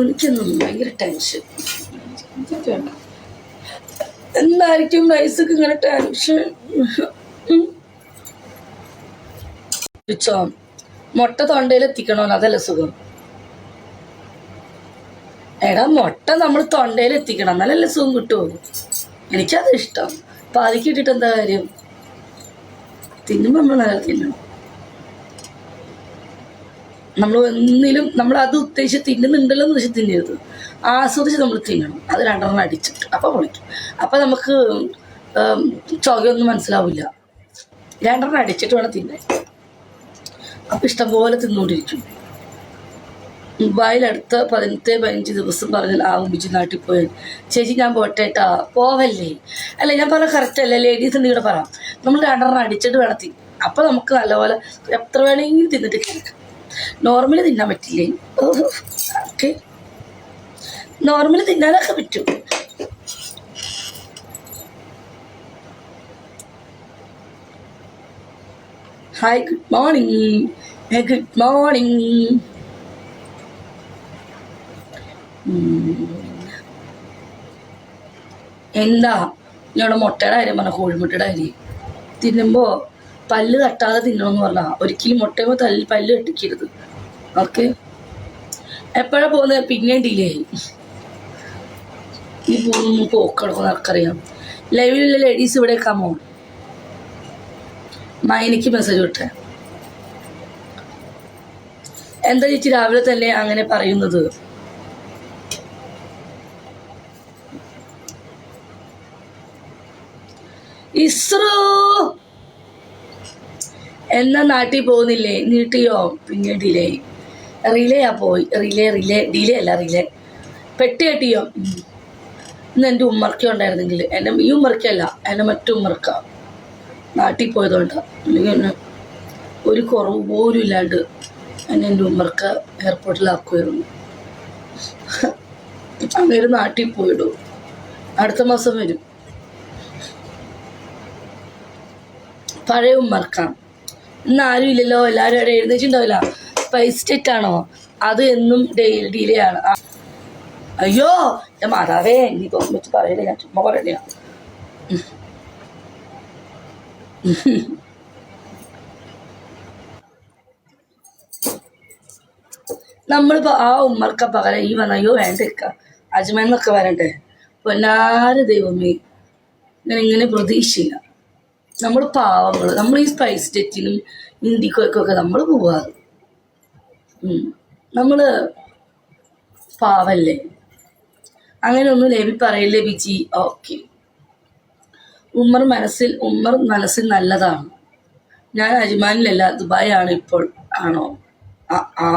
എനിക്കൊന്നും ഭയങ്കര ടെൻഷൻ. എന്തായിരിക്കും റൈസൊക്കെ ഇങ്ങനെ ടെൻഷൻ? മുട്ട തൊണ്ടയിൽ എത്തിക്കണമല്ലോ, അതല്ല സുഖം. എടാ മുട്ട നമ്മൾ തൊണ്ടയിൽ എത്തിക്കണം, എന്നാലല്ലേ സുഖം കിട്ടുമോ? എനിക്കത് ഇഷ്ടം. പാതിക്ക് ഇട്ടിട്ട് എന്താ കാര്യം? തിന്നുമ്പോൾ നമ്മൾ നല്ല തിന്നണം. നമ്മൾ ഒന്നിലും നമ്മൾ അത് ഉദ്ദേശിച്ച് തിന്നുന്നുണ്ടല്ലോ എന്ന് വെച്ച് തിന്നരുത്, ആസ്വദിച്ച് നമ്മൾ തിന്നണം. അത് രണ്ടെണ്ണം അടിച്ചിട്ട് അപ്പം പൊളിക്കും. അപ്പം നമുക്ക് ചുകയൊന്നും മനസ്സിലാവില്ല. രണ്ടെണ്ണം അടിച്ചിട്ട് വേണം തിന്നാൻ. അപ്പം ഇഷ്ടംപോലെ തിന്നുകൊണ്ടിരിക്കും. ദുബായിൽ അടുത്ത 15 ദിവസം പറഞ്ഞാൽ ബിജു നാട്ടിൽ പോയാൽ. ചേച്ചി ഞാൻ പോട്ടേട്ടാ. പോവല്ലേ? അല്ല ഞാൻ പറഞ്ഞ കറക്റ്റ് അല്ലേ? ലേഡീസ് എന്തെങ്കിലും പറയാം. നമ്മൾ രണ്ടെണ്ണം അടിച്ചിട്ട് വേണം തിന്നും. അപ്പം നമുക്ക് നല്ലപോലെ എത്ര വേണമെങ്കിലും തിന്നിട്ട് കേൾക്കാം. നോർമലി തിന്നാൻ പറ്റില്ലേ? ഓക്കെ, നോർമലി തിന്നാനൊക്കെ പറ്റും. Hi, good morning. Good morning. എന്താ ഞങ്ങളുടെ മുട്ടയുടെ കാര്യം പറഞ്ഞ? കോഴിമുട്ടയുടെ കാര്യം തിന്നുമ്പോൾ പല്ല് തട്ടാതെ തിന്നണമെന്ന് പറഞ്ഞാൽ ഒരിക്കലും മുട്ടയുമ്പോൾ പല്ല് കെട്ടിക്കരുത്. ഓക്കെ, എപ്പോഴാണ് പോകുന്നത്? പിന്നെ ഡിലേ ആയി. ഈ പോക്കെടുക്കുന്ന ആർക്കറിയാം. ലൈവിലുള്ള ലേഡീസ് ഇവിടെ കമോ. മൈനിക്ക് മെസ്സേജ് വിട്ടേ. എന്താ ചേച്ചി രാവിലെ തന്നെ അങ്ങനെ പറയുന്നത്? ഇസ്രോ എന്നാ നാട്ടിൽ പോകുന്നില്ലേ? നീട്ടിയോ? പിന്നെ ഡിലേ. റിലേയാ പോയി. റിലേ ഡിലേ അല്ല, റിലേ. പെട്ടി കെട്ടിയോ? ഇന്ന് എൻ്റെ ഉമ്മർക്ക ഉണ്ടായിരുന്നെങ്കിൽ, എൻ്റെ ഈ ഉമ്മർക്കല്ല, എൻ്റെ മറ്റു ഉമ്മർക്ക നാട്ടിൽ പോയതുകൊണ്ടാണ്. അല്ലെങ്കിൽ എന്നെ ഒരു കുറവ് പോലും ഇല്ലാണ്ട് എൻ്റെ ഉമ്മർക്ക എയർപോർട്ടിലാക്കുമായിരുന്നു. അങ്ങനെ നാട്ടിൽ പോയിടും. അടുത്ത മാസം വരും. പഴയ ഉമ്മർക്കാം. ഇന്ന് ആരും ഇല്ലല്ലോ, എല്ലാവരും അവിടെ എഴുന്നേച്ചിട്ടുണ്ടാവില്ല. സ്പൈസ് ജെറ്റ് ആണോ? അത് എന്നും ഡിലേ ആണ്. അയ്യോ ഞാൻ മാതാവേ, നീ തോന്നുന്നു വെച്ച് പറയണേ, ഞാൻ ചുമ്മാ പറയണ. നമ്മളിപ്പോൾ ആ ഉമ്മർക്ക പകരം ഈ വന്ന അയ്യോ വേണ്ടേക്ക അജ്മന്നൊക്കെ വരണ്ടേ? പൊന്നാര ദൈവമേ, ഞാൻ ഇങ്ങനെ പ്രതീക്ഷയില്ല. നമ്മൾ പാവങ്ങൾ, നമ്മൾ ഈ സ്പൈസ് ജെറ്റിനും ഇന്ത്യക്കൊക്കെ നമ്മൾ പോവാറ്. നമ്മൾ പാവല്ലേ? അങ്ങനെ ഒന്നും ലേബി പറയില്ലേ ബിജി? ഓക്കെ. ഉമ്മർ മനസ്സിൽ നല്ലതാണ്. ഞാൻ അജ്മാനിലല്ല, ദുബായ് ആണ് ഇപ്പോൾ. ആണോ? ആ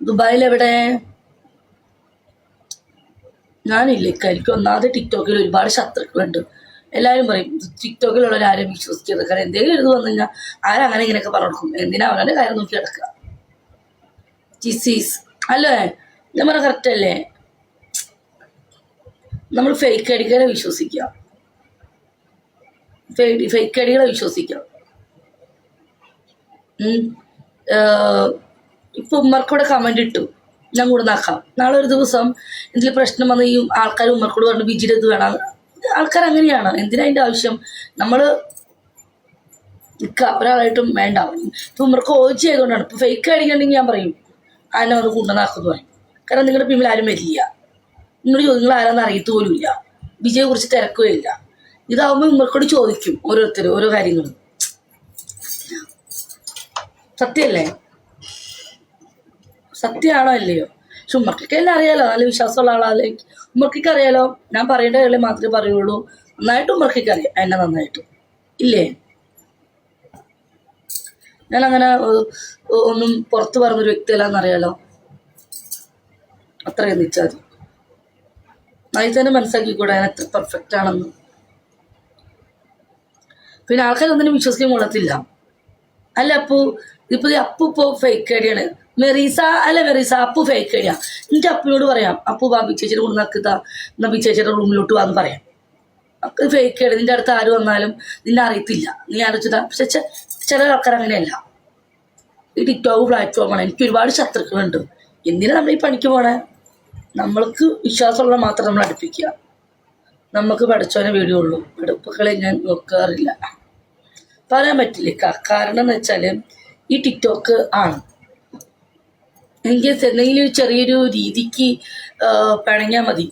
ദുബായിൽ എവിടെ? ഞാനില്ല. എനിക്ക് ഒന്നാമത് ടിക്ടോക്കിൽ ഒരുപാട് ശത്രുക്കളുണ്ട്. എല്ലാവരും പറയും ടിക്ടോക്കിലുള്ളവർ ആരും വിശ്വസിക്കരുത്. കാരണം എന്തെങ്കിലും എഴുതി വന്നു കഴിഞ്ഞാൽ ആരങ്ങനെ ഇങ്ങനെയൊക്കെ പറഞ്ഞു കൊടുക്കും. എന്തിനാ അവരുടെ കാര്യം നോക്കി കിടക്കുക? ജിസീസ് അല്ലേ? ഞാൻ പറഞ്ഞ കറക്റ്റ് അല്ലേ? നമ്മൾ ഫേക്ക് അടികളെ വിശ്വസിക്കാം. ഫേക്ക് അടികളെ വിശ്വസിക്കാം. ഇപ്പൊ ഉമ്മർക്കൂടെ കമന്റ് ഇട്ടു, ഞാൻ കൂടെ നാക്കാം. നാളെ ഒരു ദിവസം എന്തെങ്കിലും പ്രശ്നം വന്ന് ഈ ആൾക്കാർ ഉമ്മർക്കൂടെ പറഞ്ഞു ബിജിയുടെ ഇത് വേണം. ആൾക്കാർ അങ്ങനെയാണ്. എന്തിനാ അതിൻ്റെ ആവശ്യം? നമ്മൾ നിൽക്കുക ഒരാളായിട്ടും വേണ്ട. ഇപ്പം ഉമ്മർക്ക് ഓജി ആയതുകൊണ്ടാണ്. ഇപ്പം ഫേക്ക് അടിക്കണമെങ്കിൽ ഞാൻ പറയും ആനെ വന്ന് കൊണ്ടുവന്നാക്കുന്നു പറയും. കാരണം നിങ്ങളുടെ പിമ്മിൽ ആരും വരില്ല. നിങ്ങളുടെ ചോദ്യങ്ങൾ ആരാന്ന് അറിയത്തു പോലും ഇല്ല. വിജയെ കുറിച്ച് തിരക്കുകയില്ല. ഇതാവുമ്പോൾ ഉമ്മർക്കോട് ചോദിക്കും ഓരോരുത്തരും ഓരോ കാര്യങ്ങളും. സത്യമല്ലേ? സത്യമാണോ അല്ലയോ? പക്ഷെ ഉമ്മർക്കൊക്കെ എല്ലാം അറിയാലോ, നല്ല വിശ്വാസമുള്ള ആളാല്ലേ. ഉമ്മർക്കൊക്കെ അറിയാലോ, ഞാൻ പറയേണ്ട കാര്യം മാത്രമേ പറയുള്ളൂ. നന്നായിട്ട് ഉമ്മർക്കൊക്കെ അറിയാം എന്നെ നന്നായിട്ട്. ഇല്ലേ? ഞാൻ അങ്ങനെ ഒന്നും പുറത്ത് പറഞ്ഞൊരു വ്യക്തിയല്ലാന്നറിയാലോ. അത്രയും നിച്ചാൽ മതി. അതിൽ തന്നെ മനസ്സിലാക്കിക്കൂടെ ഞാൻ എത്ര പെർഫെക്റ്റ് ആണെന്ന്. പിന്നെ ആൾക്കാരൊന്നിനും വിശ്വസിക്കാൻ കൊള്ളത്തില്ല. അല്ല അപ്പു ഇപ്പോൾ ഫേക്ക് ഐഡിയാണ്. മെറീസ അപ്പു ഫേക്ക് ഐഡിയ. എനിക്ക് അപ്പുവിനോട് പറയാം, അപ്പു ബാബി ചേച്ചിയുടെ കൂടെ നക്കിത്താ എന്നാ ബി ചേച്ചിയുടെ റൂമിലോട്ട് വന്ന് പറയാം. അത് ഫേക്ക് ഐഡിയ. നിന്റെ അടുത്ത് ആര് വന്നാലും നിന്നെ അറിയത്തില്ല, നീ ആലോചിച്ചാ. പക്ഷെ ചില ആൾക്കാർ അങ്ങനെയല്ല. ഈ ടിക്ടോക്ക് പ്ലാറ്റ്ഫോമാണ്. എനിക്ക് ഒരുപാട് ശത്രുക്കളുണ്ട്. എന്തിനാ നമ്മൾ ഈ പണിക്ക് പോണേ? നമ്മൾക്ക് വിശ്വാസമുള്ള മാത്രം നമ്മൾ അടുപ്പിക്കുക. നമുക്ക് പഠിച്ചവനെ വീഡിയോയുള്ളൂ, അടുപ്പുകളെ ഞാൻ നോക്കാറില്ല. പറയാൻ പറ്റില്ല. കാരണം എന്ന് വെച്ചാൽ ഈ ടിക്ടോക്ക് ആണ് എനിക്ക് എന്തെങ്കിലും ചെറിയൊരു രീതിക്ക് പിണങ്ങിയാൽ മതി,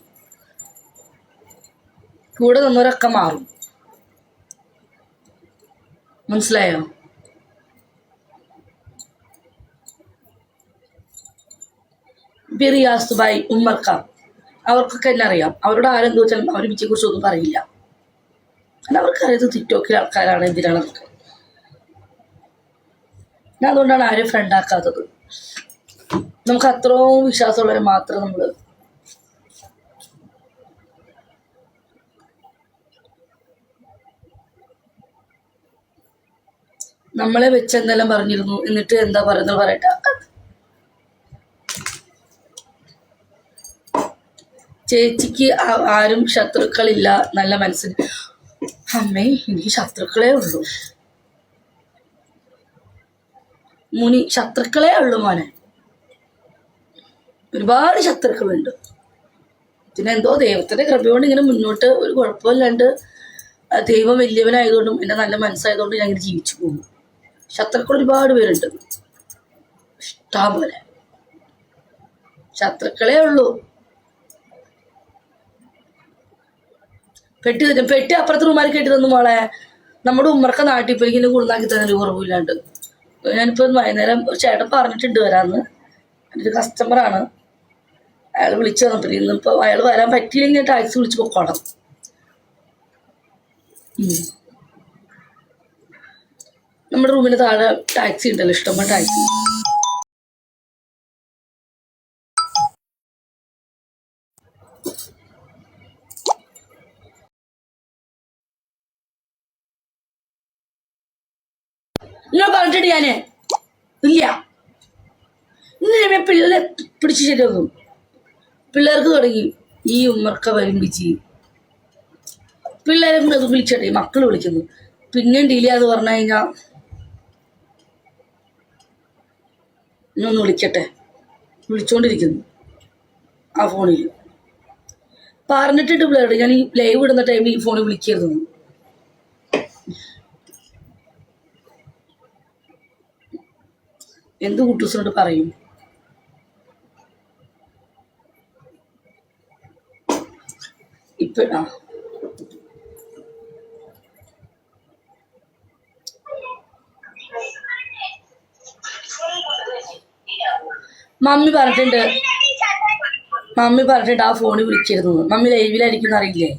കൂടെ നിന്നവരൊക്കെ മാറും. മനസ്സിലായോ? റിയാസ് ഭായ്, ഉമ്മർക്ക, അവർക്കൊക്കെ എന്നെ അറിയാം. അവരോട് ആരെന്തോ വെച്ചാൽ അവർ ബിച്ചിയെ കുറിച്ചൊന്നും പറയില്ല. അല്ല, അവർക്കറിയത് ടിക്ടോക്കിലെ ആൾക്കാരാണ്, എന്തിനാണ് അവർക്ക്. ഞാൻ അതുകൊണ്ടാണ് ആരും ഫ്രണ്ടാക്കാത്തത്. നമുക്ക് അത്രയും വിശ്വാസമുള്ളവരെ മാത്രം നമ്മളെ വെച്ച് എന്തെല്ലാം പറഞ്ഞിരുന്നു, എന്നിട്ട് എന്താ പറയുന്നത് പറയട്ടെ. ചേച്ചിക്ക് ആരും ശത്രുക്കളില്ല, നല്ല മനസ്സിന്. അമ്മേ, എനിക്ക് ശത്രുക്കളേ ഉള്ളൂ. മുനി, ശത്രുക്കളേ ഉള്ളൂ മോനെ. ഒരുപാട് ശത്രുക്കളുണ്ട്. പിന്നെ എന്തോ ദൈവത്തിന്റെ കൃപയോണ്ട് ഇങ്ങനെ മുന്നോട്ട് ഒരു കുഴപ്പമില്ലാണ്ട്, ദൈവം വലിയവനായതുകൊണ്ടും എന്നെ നല്ല മനസ്സായതുകൊണ്ടും ഞാൻ ഇങ്ങനെ ജീവിച്ചു പോകുന്നു. ശത്രുക്കൾ ഒരുപാട് പേരുണ്ട്, ഇഷ്ടം പോലെ. ശത്രുക്കളേ ഉള്ളൂ. പെട്ടി അപ്പുറത്ത് റൂമാരി കേട്ടി തന്നു മോളെ. നമ്മുടെ ഉമ്മറക്ക നാട്ടിൽ പോയി ഇങ്ങനെ കുടുന്നാക്കി തന്നെ കുറവില്ലാണ്ട്. ഞാനിപ്പോ വൈകുന്നേരം ഒരു ചേട്ടൻ പറഞ്ഞിട്ടുണ്ട് വരാന്ന്. എൻ്റെ ഒരു കസ്റ്റമറാണ്, അയാൾ വിളിച്ചു വന്നപ്പോൾ ഇന്നിപ്പോൾ അയാൾ വരാൻ പറ്റിയില്ലെങ്കിൽ ടാക്സി വിളിച്ച് പൊക്കോളാം. നമ്മുടെ റൂമിന് താഴെ ടാക്സി ഉണ്ടല്ലോ, ഇഷ്ടംപോലെ ടാക്സി. നിങ്ങൾ പറഞ്ഞിട്ട് ഞാന് ഇല്ല, ഇന്ന് പിള്ളേരെ പിടിച്ച് ശരിയാകും. പിള്ളേർക്ക് തുടങ്ങി ഈ ഉമ്മർക്ക വരുമ്പിച്ച് പിള്ളേരെ അത് വിളിച്ചട്ടെ, മക്കൾ വിളിക്കുന്നു. പിന്നെയും ഡീലേ എന്ന് പറഞ്ഞു കഴിഞ്ഞാൽ ഇന്നൊന്ന് വിളിക്കട്ടെ, വിളിച്ചോണ്ടിരിക്കുന്നു ആ ഫോണിൽ. പറഞ്ഞിട്ടിട്ട് പിള്ളേരോട് ഞാൻ ഈ ലൈവ് ഇടുന്ന ടൈമിൽ ഈ ഫോണിൽ വിളിക്കരുത്. എന്ത് കുട്ടൂസിനോട് പറയും? ഇപ്പഴാ മമ്മി പറഞ്ഞിട്ടുണ്ട് ആ ഫോണിൽ വിളിക്കരുത്. മമ്മി ലൈവിലായിരിക്കും അറിയില്ലേ?